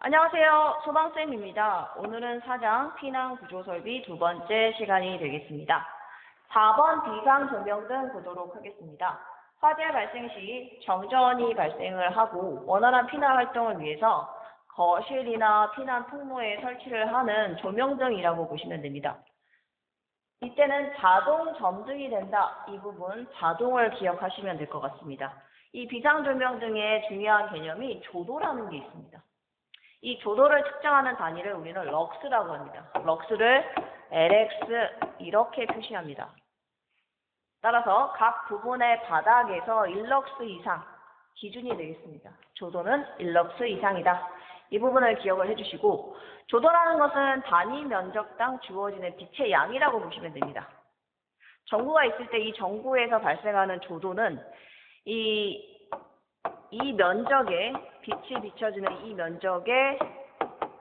안녕하세요. 소방쌤입니다. 오늘은 4장 피난구조설비 두 번째 시간이 되겠습니다. 4번 비상조명등 보도록 하겠습니다. 화재 발생 시 정전이 발생을 하고 원활한 피난 활동을 위해서 거실이나 피난 통로에 설치를 하는 조명등이라고 보시면 됩니다. 이때는 자동 점등이 된다. 이 부분 자동을 기억하시면 될 것 같습니다. 이 비상조명등의 중요한 개념이 조도라는 게 있습니다. 이 조도를 측정하는 단위를 우리는 럭스라고 합니다. 럭스를 LX 이렇게 표시합니다. 따라서 각 부분의 바닥에서 1럭스 이상 기준이 되겠습니다. 조도는 1럭스 이상이다. 이 부분을 기억을 해주시고, 조도라는 것은 단위 면적당 주어지는 빛의 양이라고 보시면 됩니다. 전구가 있을 때 이 전구에서 발생하는 조도는 이 면적에 빛이 비춰지는 이 면적의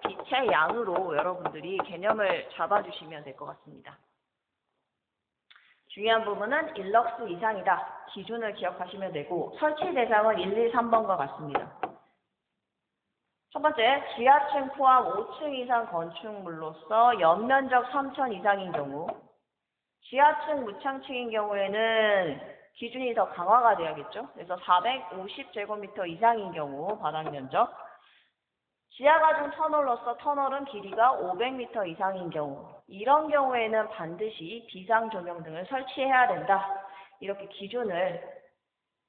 빛의 양으로 여러분들이 개념을 잡아주시면 될 것 같습니다. 중요한 부분은 1럭스 이상이다. 기준을 기억하시면 되고 설치 대상은 1, 2, 3번과 같습니다. 첫 번째, 지하층 포함 5층 이상 건축물로서 연면적 3,000 이상인 경우, 지하층 무창층인 경우에는 기준이 더 강화가 돼야겠죠. 그래서 450제곱미터 이상인 경우 바닥 면적, 지하가중 터널로서 터널은 길이가 500m 이상인 경우, 이런 경우에는 반드시 비상조명등을 설치해야 된다. 이렇게 기준을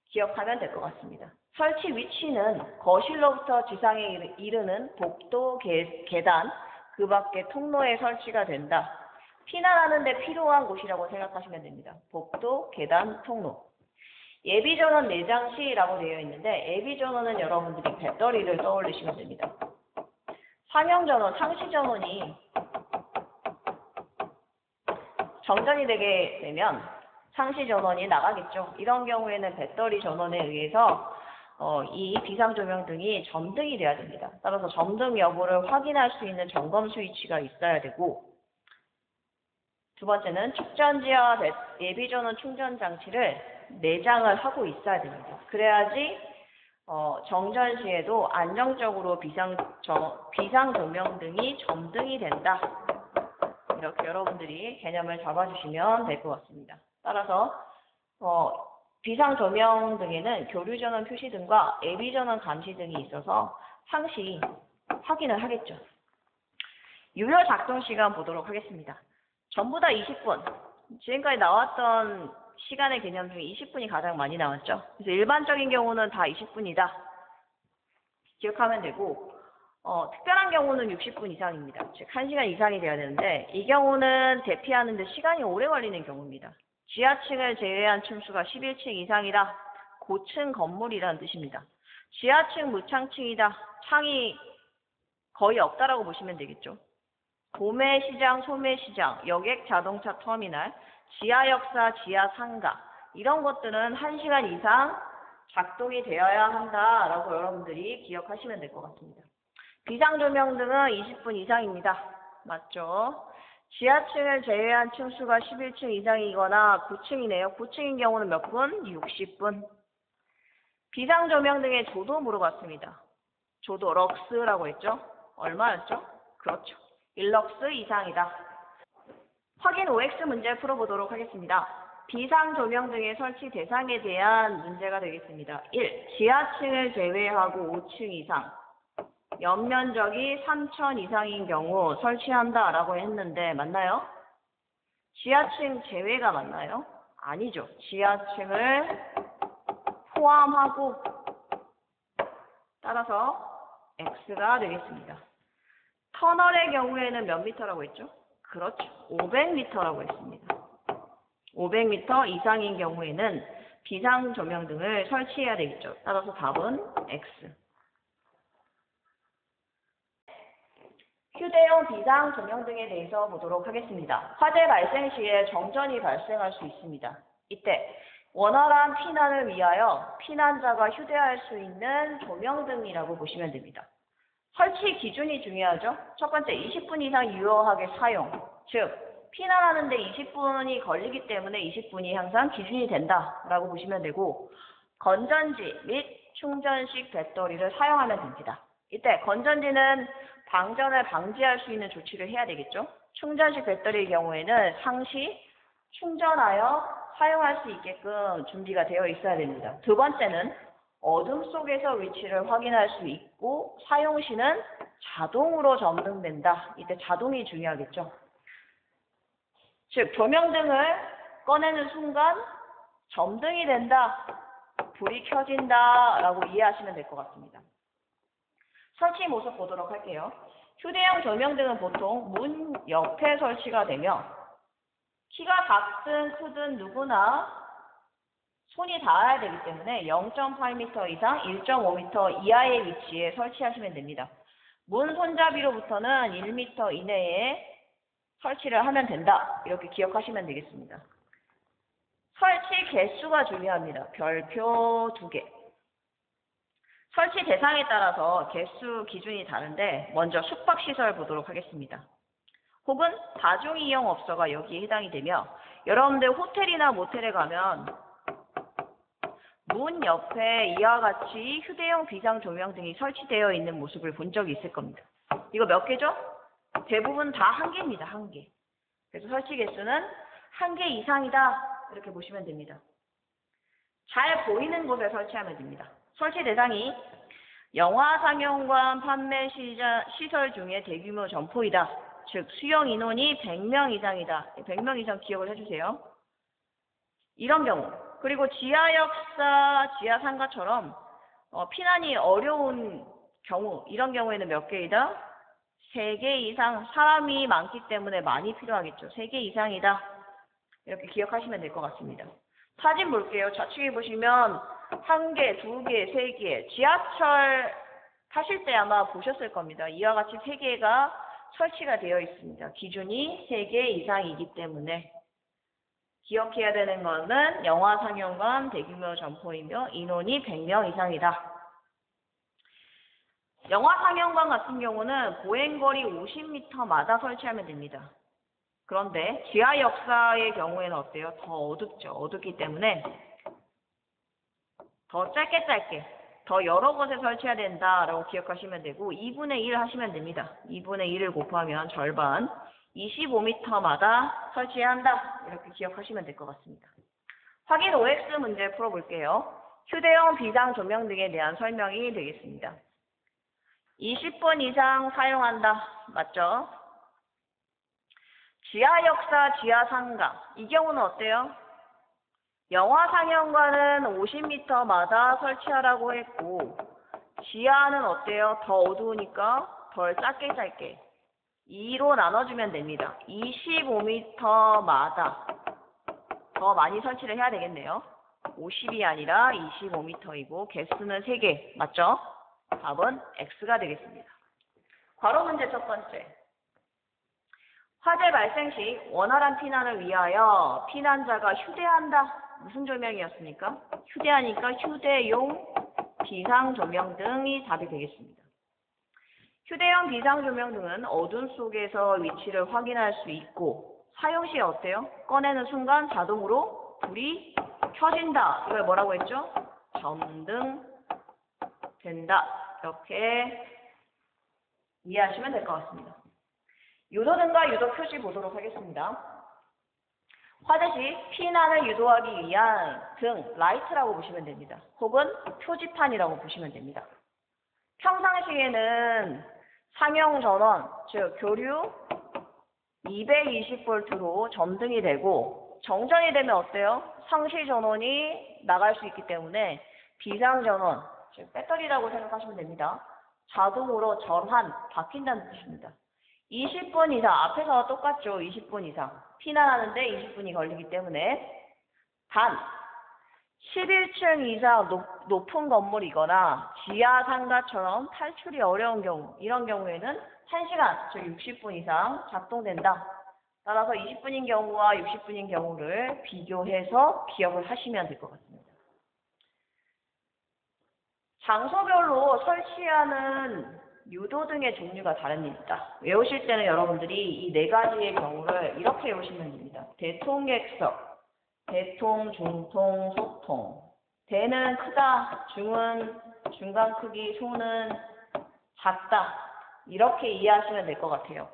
기억하면 될 것 같습니다. 설치 위치는 거실로부터 지상에 이르는 복도, 계단, 그 밖에 통로에 설치가 된다. 피난하는 데 필요한 곳이라고 생각하시면 됩니다. 복도, 계단, 통로. 예비전원 내장 시라고 되어 있는데, 예비전원은 여러분들이 배터리를 떠올리시면 됩니다. 상용전원, 상시전원이 정전이 되게 되면 상시전원이 나가겠죠. 이런 경우에는 배터리 전원에 의해서 이 비상조명등이 점등이 돼야 됩니다. 따라서 점등 여부를 확인할 수 있는 점검 스위치가 있어야 되고, 두 번째는 축전지와 예비전원 충전 장치를 내장을 하고 있어야 됩니다. 그래야지 정전 시에도 안정적으로 비상조명등이 점등이 된다. 이렇게 여러분들이 개념을 잡아주시면 될 것 같습니다. 따라서 비상조명등에는 교류전원 표시등과 예비전원 감시등이 있어서 상시 확인을 하겠죠. 유효 작동 시간 보도록 하겠습니다. 전부 다 20분. 지금까지 나왔던 시간의 개념 중에 20분이 가장 많이 나왔죠. 그래서 일반적인 경우는 다 20분이다. 기억하면 되고, 특별한 경우는 60분 이상입니다. 즉 1시간 이상이 돼야 되는데, 이 경우는 대피하는 데 시간이 오래 걸리는 경우입니다. 지하층을 제외한 층수가 11층 이상이다. 고층 건물이라는 뜻입니다. 지하층 무창층이다. 창이 거의 없다라고 보시면 되겠죠. 도매시장, 소매시장, 여객 자동차 터미널, 지하역사, 지하상가, 이런 것들은 1시간 이상 작동이 되어야 한다라고 여러분들이 기억하시면 될 것 같습니다. 비상조명등은 20분 이상입니다. 맞죠? 지하층을 제외한 층수가 11층 이상이거나 9층이네요. 9층인 경우는 몇 분? 60분. 비상조명등의 조도 물어봤습니다. 조도 럭스라고 했죠? 얼마였죠? 그렇죠. 1럭스 이상이다. 확인 OX 문제 풀어보도록 하겠습니다. 비상조명등의 설치 대상에 대한 문제가 되겠습니다. 1. 지하층을 제외하고 5층 이상, 연면적이 3,000 이상인 경우 설치한다라고 했는데 맞나요? 지하층 제외가 맞나요? 아니죠. 지하층을 포함하고, 따라서 X가 되겠습니다. 터널의 경우에는 몇 미터라고 했죠? 그렇죠. 500m라고 했습니다. 500m 이상인 경우에는 비상조명등을 설치해야 되겠죠. 따라서 답은 X. 휴대용 비상조명등에 대해서 보도록 하겠습니다. 화재 발생 시에 정전이 발생할 수 있습니다. 이때 원활한 피난을 위하여 피난자가 휴대할 수 있는 조명등이라고 보시면 됩니다. 설치 기준이 중요하죠. 첫 번째, 20분 이상 유효하게 사용. 즉, 피난하는데 20분이 걸리기 때문에 20분이 항상 기준이 된다라고 보시면 되고, 건전지 및 충전식 배터리를 사용하면 됩니다. 이때 건전지는 방전을 방지할 수 있는 조치를 해야 되겠죠. 충전식 배터리의 경우에는 상시 충전하여 사용할 수 있게끔 준비가 되어 있어야 됩니다. 두 번째는 어둠 속에서 위치를 확인할 수 있고 사용 시는 자동으로 점등된다. 이때 자동이 중요하겠죠. 즉 조명등을 꺼내는 순간 점등이 된다. 불이 켜진다 라고 이해하시면 될 것 같습니다. 설치 모습 보도록 할게요. 휴대용 조명등은 보통 문 옆에 설치가 되며 키가 작든 크든 누구나 손이 닿아야 되기 때문에 0.8m 이상 1.5m 이하의 위치에 설치하시면 됩니다. 문 손잡이로부터는 1m 이내에 설치를 하면 된다. 이렇게 기억하시면 되겠습니다. 설치 개수가 중요합니다. 별표 2개. 설치 대상에 따라서 개수 기준이 다른데 먼저 숙박시설 보도록 하겠습니다. 혹은 다중이용업소가 여기에 해당이 되며 여러분들 호텔이나 모텔에 가면 문 옆에 이와 같이 휴대용 비상조명 등이 설치되어 있는 모습을 본 적이 있을 겁니다. 이거 몇 개죠? 대부분 다 1개입니다. 1개. 그래서 설치 개수는 1개 이상이다. 이렇게 보시면 됩니다. 잘 보이는 곳에 설치하면 됩니다. 설치 대상이 영화 상영관 판매 시설 중에 대규모 점포이다. 즉 수용 인원이 100명 이상이다. 100명 이상 기억을 해주세요. 이런 경우 그리고 지하역사, 지하상가처럼 피난이 어려운 경우 이런 경우에는 몇 개이다? 3개 이상. 사람이 많기 때문에 많이 필요하겠죠. 3개 이상이다. 이렇게 기억하시면 될 것 같습니다. 사진 볼게요. 좌측에 보시면 1개, 2개, 3개. 지하철 타실 때 아마 보셨을 겁니다. 이와 같이 3개가 설치가 되어 있습니다. 기준이 3개 이상이기 때문에 기억해야 되는 것은 영화 상영관 대규모 점포이며 인원이 100명 이상이다. 영화 상영관 같은 경우는 보행거리 50m마다 설치하면 됩니다. 그런데 지하 역사의 경우에는 어때요? 더 어둡죠. 어둡기 때문에 더 짧게 더 여러 곳에 설치해야 된다라고 기억하시면 되고 2분의 1 하시면 됩니다. 2분의 1을 곱하면 절반 25m마다 설치해야 한다. 이렇게 기억하시면 될 것 같습니다. 확인 OX 문제 풀어볼게요. 휴대용 비상 조명 등에 대한 설명이 되겠습니다. 20분 이상 사용한다. 맞죠? 지하 역사, 지하 상가. 이 경우는 어때요? 영화 상영관은 50m마다 설치하라고 했고 지하는 어때요? 더 어두우니까 덜 짧게 2로 나눠주면 됩니다. 25m마다 더 많이 설치를 해야 되겠네요. 50이 아니라 25m이고 개수는 3개. 맞죠? 답은 X가 되겠습니다. 괄호 문제 첫 번째. 화재 발생 시 원활한 피난을 위하여 피난자가 휴대한다. 무슨 조명이었습니까? 휴대하니까 휴대용 비상조명 등이 답이 되겠습니다. 휴대용 비상조명 등은 어둠 속에서 위치를 확인할 수 있고 사용 시 어때요? 꺼내는 순간 자동으로 불이 켜진다. 이걸 뭐라고 했죠? 점등된다. 이렇게 이해하시면 될 것 같습니다. 유도등과 유도 표시 보도록 하겠습니다. 화재 시 피난을 유도하기 위한 등, 라이트라고 보시면 됩니다. 혹은 표지판이라고 보시면 됩니다. 평상시에는 상용 전원, 즉 교류 220V로 점등이 되고 정전이 되면 어때요? 상시 전원이 나갈 수 있기 때문에 비상 전원, 즉 배터리라고 생각하시면 됩니다. 자동으로 전환, 바뀐다는 뜻입니다. 20분 이상, 앞에서 똑같죠. 20분 이상. 피난하는데 20분이 걸리기 때문에 단 11층 이상 높은 건물이거나 지하 상가처럼 탈출이 어려운 경우, 이런 경우에는 1시간, 즉 60분 이상 작동된다. 따라서 20분인 경우와 60분인 경우를 비교해서 기억을 하시면 될 것 같습니다. 장소별로 설치하는 유도등의 종류가 다릅니다. 외우실 때는 여러분들이 이 4가지의 경우를 이렇게 외우시면 됩니다. 대통객석, 대통, 중통, 소통. 대는 크다, 중은 중간 크기, 소는 작다. 이렇게 이해하시면 될 것 같아요.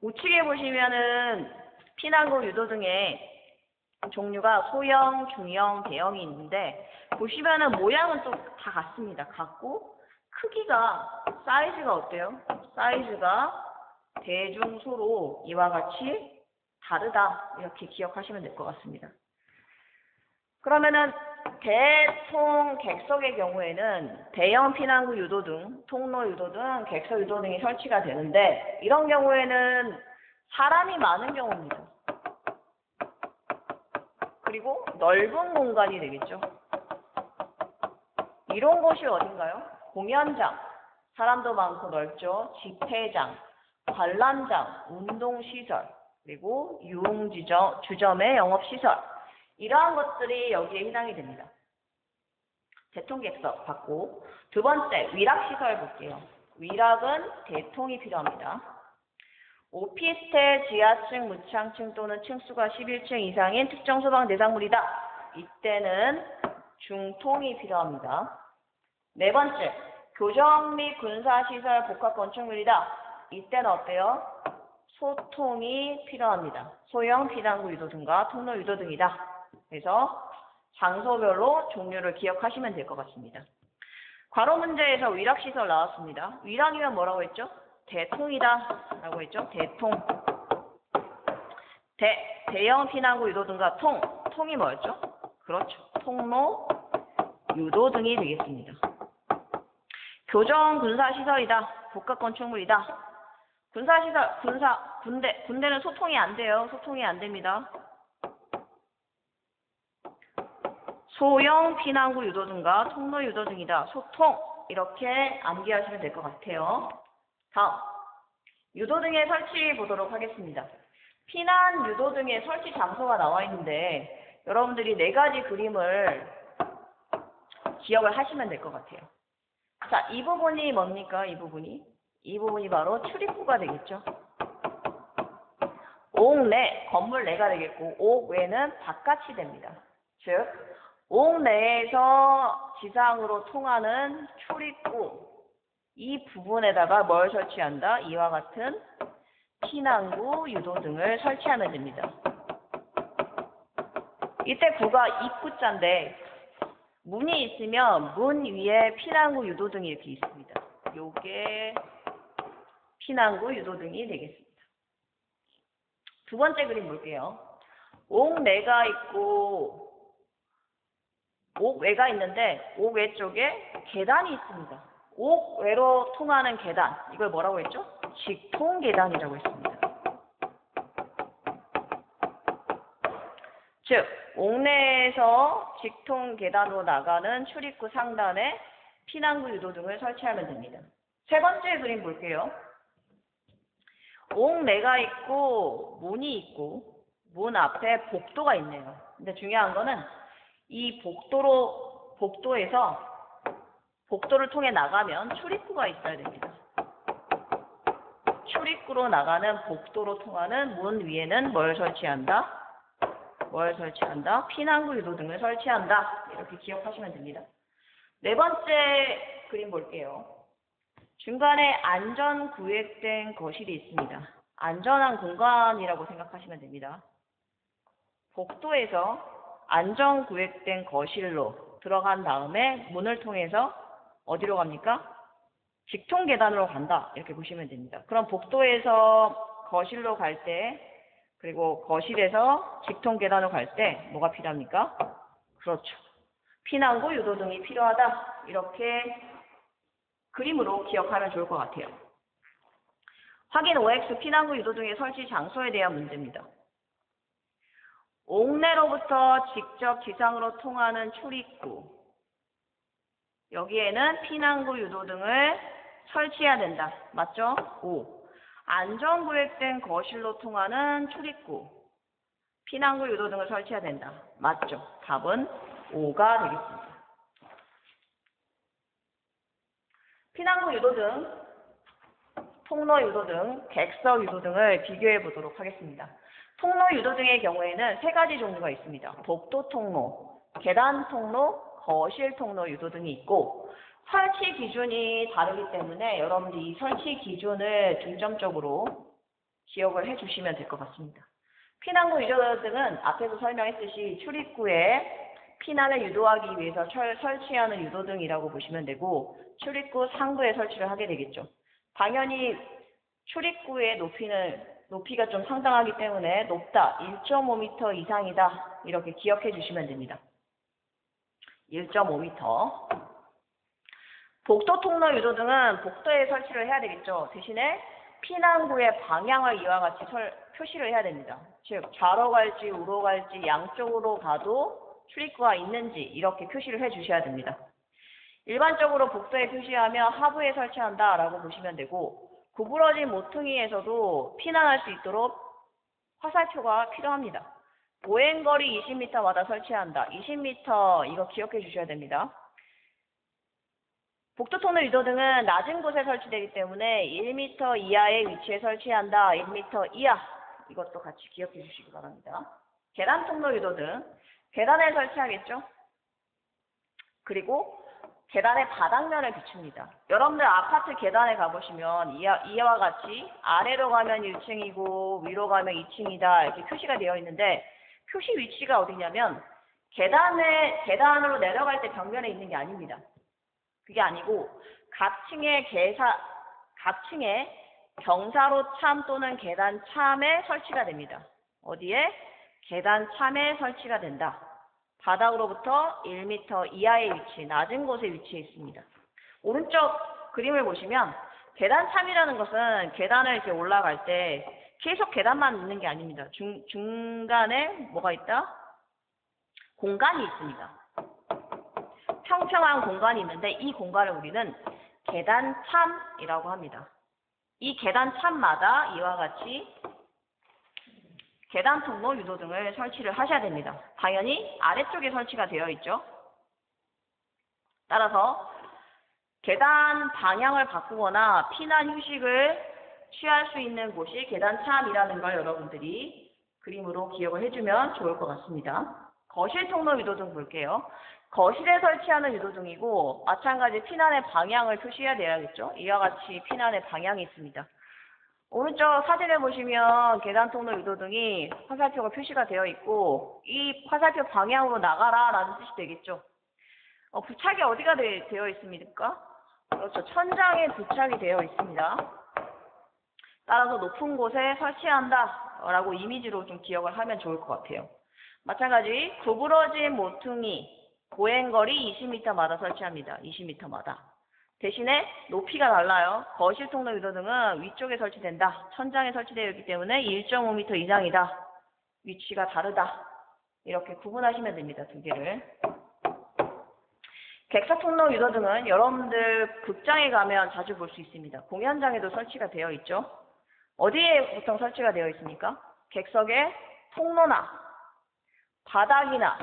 우측에 보시면은 피난구 유도 등의 종류가 소형, 중형, 대형이 있는데 보시면은 모양은 또 다 같습니다. 같고 크기가 사이즈가 어때요? 사이즈가 대중소로 이와 같이 다르다. 이렇게 기억하시면 될 것 같습니다. 그러면은 대통 객석의 경우에는 대형 피난구 유도 등, 통로 유도 등, 객석 유도 등이 설치가 되는데 이런 경우에는 사람이 많은 경우입니다. 그리고 넓은 공간이 되겠죠. 이런 곳이 어딘가요? 공연장, 사람도 많고 넓죠. 집회장, 관람장, 운동시설, 그리고 유흥주점의 영업시설, 이러한 것들이 여기에 해당이 됩니다. 대통객석 받고, 두 번째 위락시설 볼게요. 위락은 대통이 필요합니다. 오피스텔 지하층, 무창층 또는 층수가 11층 이상인 특정 소방 대상물이다. 이때는 중통이 필요합니다. 네 번째, 교정 및 군사시설 복합 건축물이다. 이때는 어때요? 소통이 필요합니다. 소형 피난구 유도 등과 통로 유도 등이다. 그래서 장소별로 종류를 기억하시면 될 것 같습니다. 괄호 문제에서 위락시설 나왔습니다. 위락이면 뭐라고 했죠? 대통이다 라고 했죠. 대통. 대형 피난구 유도 등과 통이 뭐였죠? 그렇죠. 통로 유도 등이 되겠습니다. 교정 군사시설이다. 복합 건축물이다. 군사시설, 군대는 소통이 안 돼요. 소통이 안 됩니다. 소형 피난구 유도 등과 통로 유도 등이다. 소통. 이렇게 암기하시면 될 것 같아요. 다음, 유도 등의 설치 보도록 하겠습니다. 피난 유도 등의 설치 장소가 나와 있는데 여러분들이 네 가지 그림을 기억을 하시면 될 것 같아요. 자, 이 부분이 뭡니까? 이 부분이 바로 출입구가 되겠죠. 옥 내, 건물 내가 되겠고 옥 외는 바깥이 됩니다. 즉, 옥 내에서 지상으로 통하는 출입구, 이 부분에다가 뭘 설치한다? 이와 같은 피난구 유도 등을 설치하면 됩니다. 이때 구가 입구자인데 문이 있으면 문 위에 피난구 유도 등이 이렇게 있습니다. 요게 피난구 유도 등이 되겠습니다. 두 번째 그림 볼게요. 옥 내가 있고 옥 외가 있는데 옥 외 쪽에 계단이 있습니다. 옥 외로 통하는 계단, 이걸 뭐라고 했죠? 직통 계단이라고 했습니다. 즉, 옥 내에서 직통 계단으로 나가는 출입구 상단에 피난구 유도 등을 설치하면 됩니다. 세 번째 그림 볼게요. 옥 내가 있고 문이 있고 문 앞에 복도가 있네요. 근데 중요한 거는 이 복도에서 복도를 통해 나가면 출입구가 있어야 됩니다. 출입구로 나가는 복도로 통하는 문 위에는 뭘 설치한다? 피난구 유도 등을 설치한다. 이렇게 기억하시면 됩니다. 네 번째 그림 볼게요. 중간에 안전 구획된 거실이 있습니다. 안전한 공간이라고 생각하시면 됩니다. 복도에서 안전 구획된 거실로 들어간 다음에 문을 통해서 어디로 갑니까? 직통 계단으로 간다. 이렇게 보시면 됩니다. 그럼 복도에서 거실로 갈 때, 그리고 거실에서 직통 계단으로 갈 때 뭐가 필요합니까? 그렇죠. 피난구 유도 등이 필요하다. 이렇게 그림으로 기억하면 좋을 것 같아요. 확인 OX 피난구 유도 등의 설치 장소에 대한 문제입니다. 옥내로부터 직접 지상으로 통하는 출입구, 여기에는 피난구 유도 등을 설치해야 된다. 맞죠? O. 안전구획된 거실로 통하는 출입구, 피난구 유도 등을 설치해야 된다. 맞죠? 답은 O가 되겠습니다. 피난구 유도 등, 통로 유도 등, 객석 유도 등을 비교해 보도록 하겠습니다. 통로 유도 등의 경우에는 세 가지 종류가 있습니다. 복도 통로, 계단 통로, 거실 통로 유도 등이 있고, 설치 기준이 다르기 때문에 여러분들이 이 설치 기준을 중점적으로 기억을 해주시면 될 것 같습니다. 피난구 유도 등은 앞에서 설명했듯이 출입구에 피난을 유도하기 위해서 설치하는 유도등이라고 보시면 되고 출입구 상부에 설치를 하게 되겠죠. 당연히 출입구의 높이가 좀 상당하기 때문에 높다, 1.5m 이상이다 이렇게 기억해 주시면 됩니다. 1.5m. 복도 통로 유도등은 복도에 설치를 해야 되겠죠. 대신에 피난구의 방향을 이와 같이 표시를 해야 됩니다. 즉 좌로 갈지 우로 갈지 양쪽으로 가도 출입구가 있는지 이렇게 표시를 해 주셔야 됩니다. 일반적으로 복도에 표시하며 하부에 설치한다라고 보시면 되고 구부러진 모퉁이에서도 피난할 수 있도록 화살표가 필요합니다. 보행거리 20m마다 설치한다. 20m 이거 기억해 주셔야 됩니다. 복도 통로 유도등은 낮은 곳에 설치되기 때문에 1m 이하의 위치에 설치한다. 1m 이하 이것도 같이 기억해 주시기 바랍니다. 계단 통로 유도등 계단에 설치하겠죠. 그리고 계단의 바닥면을 비춥니다. 여러분들 아파트 계단에 가보시면 이와 같이 아래로 가면 1층이고 위로 가면 2층이다 이렇게 표시가 되어 있는데 표시 위치가 어디냐면 계단으로 내려갈 때 벽면에 있는 게 아닙니다. 그게 아니고 각 층의 경사로 참 또는 계단 참에 설치가 됩니다. 어디에? 계단 참에 설치가 된다. 바닥으로부터 1m 이하의 위치, 낮은 곳에 위치해 있습니다. 오른쪽 그림을 보시면 계단 참이라는 것은 계단을 이렇게 올라갈 때 계속 계단만 있는 게 아닙니다. 중간에 뭐가 있다? 공간이 있습니다. 평평한 공간이 있는데 이 공간을 우리는 계단 참이라고 합니다. 이 계단 참마다 이와 같이 계단 통로 유도등을 설치를 하셔야 됩니다. 당연히 아래쪽에 설치가 되어 있죠. 따라서 계단 방향을 바꾸거나 피난 휴식을 취할 수 있는 곳이 계단 참이라는 걸 여러분들이 그림으로 기억을 해주면 좋을 것 같습니다. 거실 통로 유도등 볼게요. 거실에 설치하는 유도등이고 마찬가지 피난의 방향을 표시해야 되겠죠. 이와 같이 피난의 방향이 있습니다. 오른쪽 사진을 보시면 계단 통로 유도등이 화살표가 표시가 되어 있고 이 화살표 방향으로 나가라 라는 뜻이 되겠죠. 부착이 어디가 되어 있습니까? 그렇죠. 천장에 부착이 되어 있습니다. 따라서 높은 곳에 설치한다 라고 이미지로 좀 기억을 하면 좋을 것 같아요. 마찬가지 구부러진 모퉁이 보행거리 20m마다 설치합니다. 20m마다. 대신에 높이가 달라요. 거실 통로 유도등은 위쪽에 설치된다. 천장에 설치되어 있기 때문에 1.5m 이상이다. 위치가 다르다. 이렇게 구분하시면 됩니다. 두 개를. 객사 통로 유도등은 여러분들 극장에 가면 자주 볼 수 있습니다. 공연장에도 설치가 되어 있죠. 어디에 보통 설치가 되어 있습니까? 객석의 통로나 바닥이나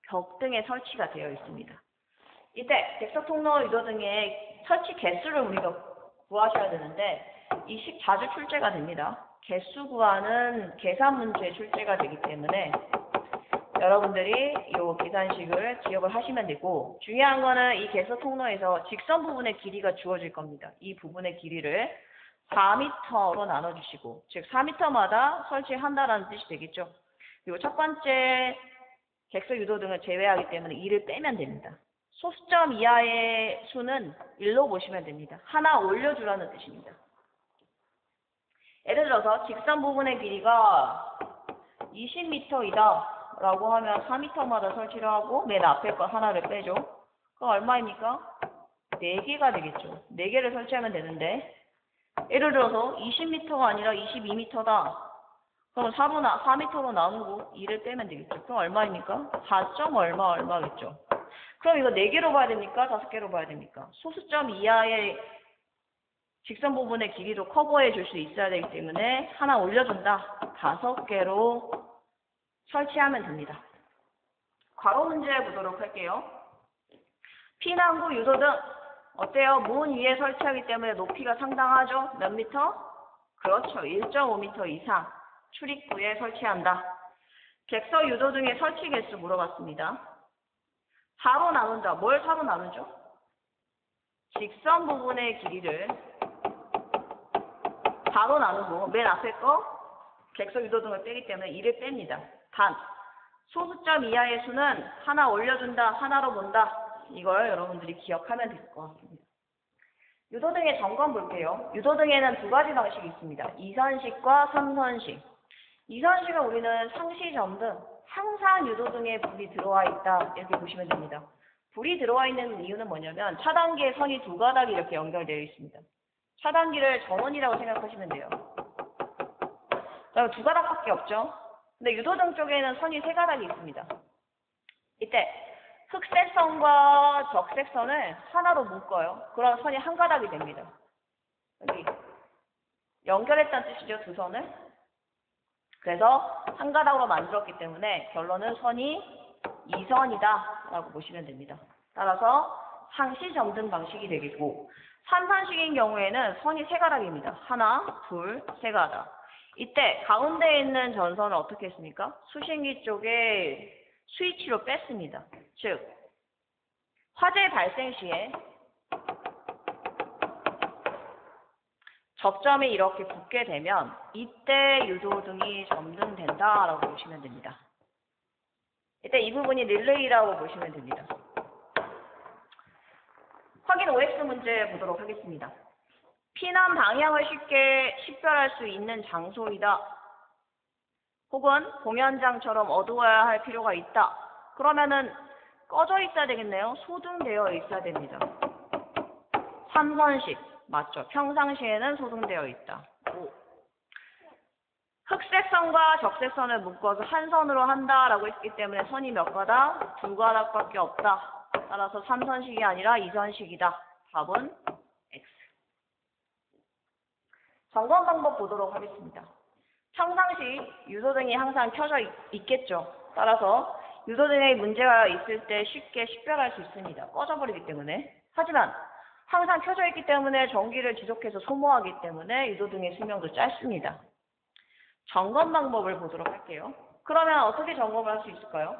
벽 등에 설치가 되어 있습니다. 이때 객석 통로 유도등의 설치 개수를 우리가 구하셔야 되는데 이 자주 출제가 됩니다. 개수 구하는 계산 문제 출제가 되기 때문에 여러분들이 이 계산식을 기억을 하시면 되고 중요한 거는 이 객석 통로에서 직선 부분의 길이가 주어질 겁니다. 이 부분의 길이를 4m로 나눠주시고 즉 4m마다 설치한다라는 뜻이 되겠죠. 그리고 첫 번째 객석 유도등을 제외하기 때문에 2를 빼면 됩니다. 소수점 이하의 수는 1로 보시면 됩니다. 하나 올려주라는 뜻입니다. 예를 들어서 직선 부분의 길이가 20m이다 라고 하면 4m마다 설치를 하고 맨 앞에 거 하나를 빼죠. 그럼 얼마입니까? 4개가 되겠죠. 4개를 설치하면 되는데 예를 들어서 20m가 아니라 22m다. 그럼 4m로 나누고 2를 빼면 되겠죠. 그럼 얼마입니까? 4점 얼마겠죠. 그럼 이거 4개로 봐야 됩니까? 5개로 봐야 됩니까? 소수점 이하의 직선 부분의 길이도 커버해 줄 수 있어야 되기 때문에 하나 올려준다. 5개로 설치하면 됩니다. 괄호 문제 보도록 할게요. 피난구 유도등 어때요? 문 위에 설치하기 때문에 높이가 상당하죠? 몇 미터? 그렇죠. 1.5m 이상 출입구에 설치한다. 객석 유도등의 설치 개수 물어봤습니다. 4로 나눈다. 뭘 4로 나누죠? 직선 부분의 길이를 바로 나누고 맨 앞에 거 객석 유도등을 빼기 때문에 2를 뺍니다. 단 소수점 이하의 수는 하나 올려준다, 하나로 본다. 이걸 여러분들이 기억하면 될 것 같습니다. 유도등의 점검 볼게요. 유도등에는 두 가지 방식이 있습니다. 2선식과 3선식. 2선식은 우리는 상시 점등, 항상 유도등에 불이 들어와 있다 이렇게 보시면 됩니다. 불이 들어와 있는 이유는 뭐냐면 차단기에 선이 두 가닥이 이렇게 연결되어 있습니다. 차단기를 전원이라고 생각하시면 돼요. 두 가닥밖에 없죠. 근데 유도등 쪽에는 선이 세 가닥이 있습니다. 이때 흑색선과 적색선을 하나로 묶어요. 그럼 선이 한 가닥이 됩니다. 여기 연결했다는 뜻이죠, 두 선을. 그래서 한 가닥으로 만들었기 때문에 결론은 선이 2선이다 라고 보시면 됩니다. 따라서 상시 점등 방식이 되겠고 3선식인 경우에는 선이 세 가닥입니다. 하나, 둘, 세 가닥. 이때 가운데에 있는 전선을 어떻게 했습니까? 수신기 쪽에 스위치로 뺐습니다. 즉 화재 발생 시에 접점이 이렇게 붙게 되면 이때 유도등이 점등된다라고 보시면 됩니다. 이때 이 부분이 릴레이라고 보시면 됩니다. 확인 OX 문제 보도록 하겠습니다. 피난 방향을 쉽게 식별할 수 있는 장소이다. 혹은 공연장처럼 어두워야 할 필요가 있다. 그러면은 꺼져 있어야 되겠네요. 소등되어 있어야 됩니다. 3선식 맞죠? 평상시에는 소등되어 있다. 5. 흑색선과 적색선을 묶어서 한 선으로 한다라고 했기 때문에 선이 몇 가닥? 두 가닥밖에 없다. 따라서 3선식이 아니라 2선식이다. 답은 X. 점검 방법 보도록 하겠습니다. 평상시 유도등이 항상 켜져 있겠죠. 따라서 유도등에 문제가 있을 때 쉽게 식별할 수 있습니다. 꺼져버리기 때문에. 하지만 항상 켜져 있기 때문에 전기를 지속해서 소모하기 때문에 유도등의 수명도 짧습니다. 점검 방법을 보도록 할게요. 그러면 어떻게 점검을 할 수 있을까요?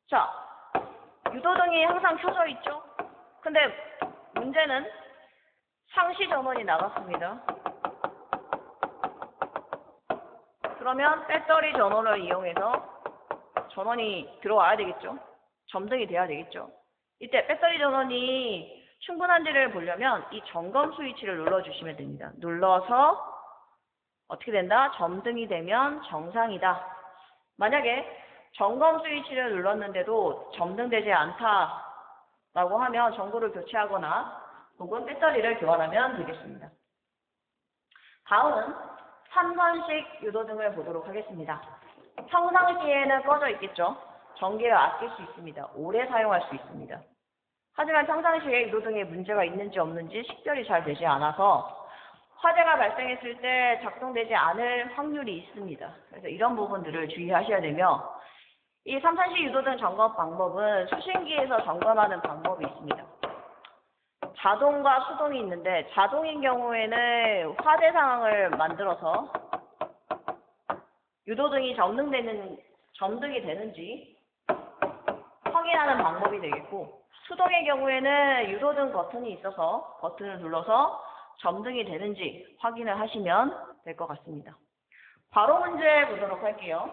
자, 유도등이 항상 켜져 있죠? 근데 문제는 상시 전원이 나갔습니다. 그러면 배터리 전원을 이용해서 전원이 들어와야 되겠죠? 점등이 돼야 되겠죠? 이때 배터리 전원이 충분한지를 보려면 이 점검 스위치를 눌러주시면 됩니다. 눌러서 어떻게 된다? 점등이 되면 정상이다. 만약에 점검 스위치를 눌렀는데도 점등되지 않다라고 하면 전구를 교체하거나 혹은 배터리를 교환하면 되겠습니다. 다음은 3선식 유도등을 보도록 하겠습니다. 평상시에는 꺼져 있겠죠. 전기를 아낄 수 있습니다. 오래 사용할 수 있습니다. 하지만 평상시에 유도등에 문제가 있는지 없는지 식별이 잘 되지 않아서 화재가 발생했을 때 작동되지 않을 확률이 있습니다. 그래서 이런 부분들을 주의하셔야 되며 이 3선식 유도등 점검 방법은 수신기에서 점검하는 방법이 있습니다. 자동과 수동이 있는데 자동인 경우에는 화재 상황을 만들어서 유도등이 점등이 되는지 확인하는 방법이 되겠고 수동의 경우에는 유도등 버튼이 있어서 버튼을 눌러서 점등이 되는지 확인을 하시면 될 것 같습니다. 바로 문제 보도록 할게요.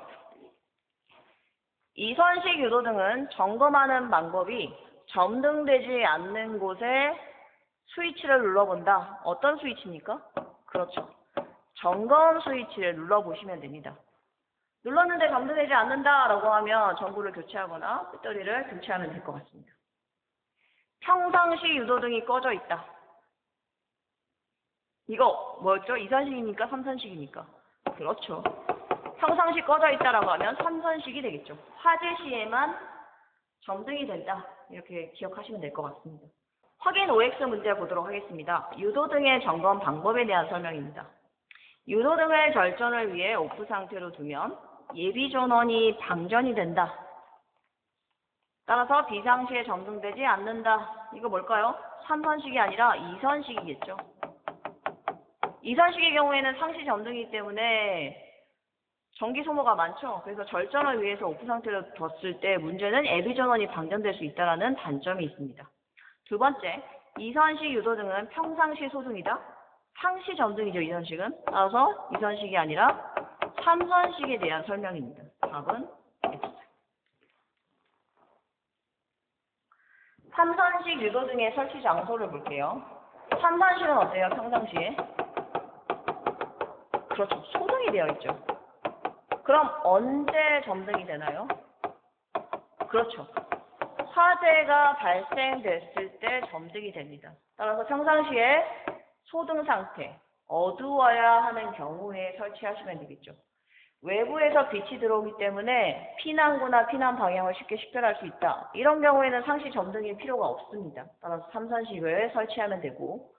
2선식 유도등은 점검하는 방법이 점등되지 않는 곳에 스위치를 눌러본다. 어떤 스위치입니까? 그렇죠. 점검 스위치를 눌러보시면 됩니다. 눌렀는데 점등되지 않는다라고 하면 전구를 교체하거나 배터리를 교체하면 될 것 같습니다. 평상시 유도등이 꺼져 있다. 이거 뭐였죠? 2선식입니까? 3선식입니까? 그렇죠. 평상시 꺼져 있다라고 하면 3선식이 되겠죠. 화재 시에만 점등이 된다. 이렇게 기억하시면 될 것 같습니다. 확인 OX 문제 보도록 하겠습니다. 유도등의 점검 방법에 대한 설명입니다. 유도등을 절전을 위해 오프 상태로 두면 예비 전원이 방전이 된다. 따라서 비상시에 점등되지 않는다. 이거 뭘까요? 3선식이 아니라 2선식이겠죠. 2선식의 경우에는 상시 점등이기 때문에 전기 소모가 많죠. 그래서 절전을 위해서 오프 상태로 뒀을 때 문제는 예비 전원이 방전될 수 있다는 단점이 있습니다. 두 번째, 이선식 유도등은 평상시 소등이다. 상시 점등이죠, 이선식은. 따라서 이선식이 아니라 삼선식에 대한 설명입니다. 답은 X. 삼선식 유도등의 설치 장소를 볼게요. 삼선식은 어때요, 평상시에? 그렇죠, 소등이 되어 있죠. 그럼 언제 점등이 되나요? 그렇죠. 화재가 발생됐을 때 점등이 됩니다. 따라서 평상시에 소등 상태, 어두워야 하는 경우에 설치하시면 되겠죠. 외부에서 빛이 들어오기 때문에 피난구나 피난 방향을 쉽게 식별할 수 있다. 이런 경우에는 상시 점등일 필요가 없습니다. 따라서 삼선식을 설치하면 되고,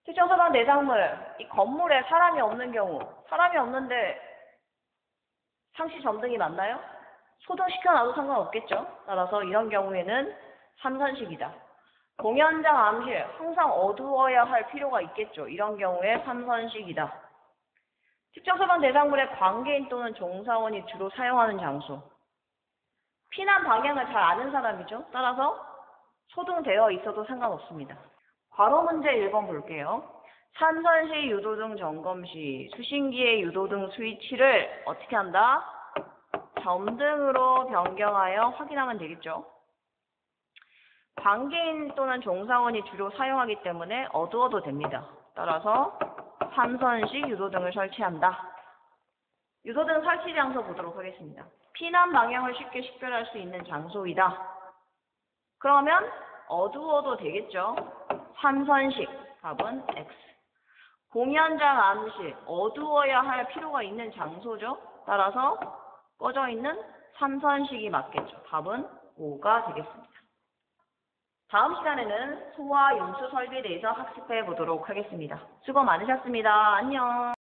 특정 소방 대상물, 이 건물에 사람이 없는 경우, 사람이 없는데 상시 점등이 맞나요? 소등시켜놔도 상관없겠죠. 따라서 이런 경우에는 삼선식이다. 공연장 암실, 항상 어두워야 할 필요가 있겠죠. 이런 경우에 삼선식이다. 특정 소방 대상물의 관계인 또는 종사원이 주로 사용하는 장소. 피난 방향을 잘 아는 사람이죠. 따라서 소등되어 있어도 상관없습니다. 괄호 문제 1번 볼게요. 삼선식 유도등 점검 시 수신기의 유도등 스위치를 어떻게 한다? 점등으로 변경하여 확인하면 되겠죠. 관계인 또는 종사원이 주로 사용하기 때문에 어두워도 됩니다. 따라서 삼선식 유도등을 설치한다. 유도등 설치 장소 보도록 하겠습니다. 피난 방향을 쉽게 식별할 수 있는 장소이다. 그러면 어두워도 되겠죠. 삼선식, 답은 X. 공연장 암실, 어두워야 할 필요가 있는 장소죠. 따라서 꺼져 있는 삼선식이 맞겠죠. 답은 5가 되겠습니다. 다음 시간에는 소화 용수 설비에 대해서 학습해 보도록 하겠습니다. 수고 많으셨습니다. 안녕.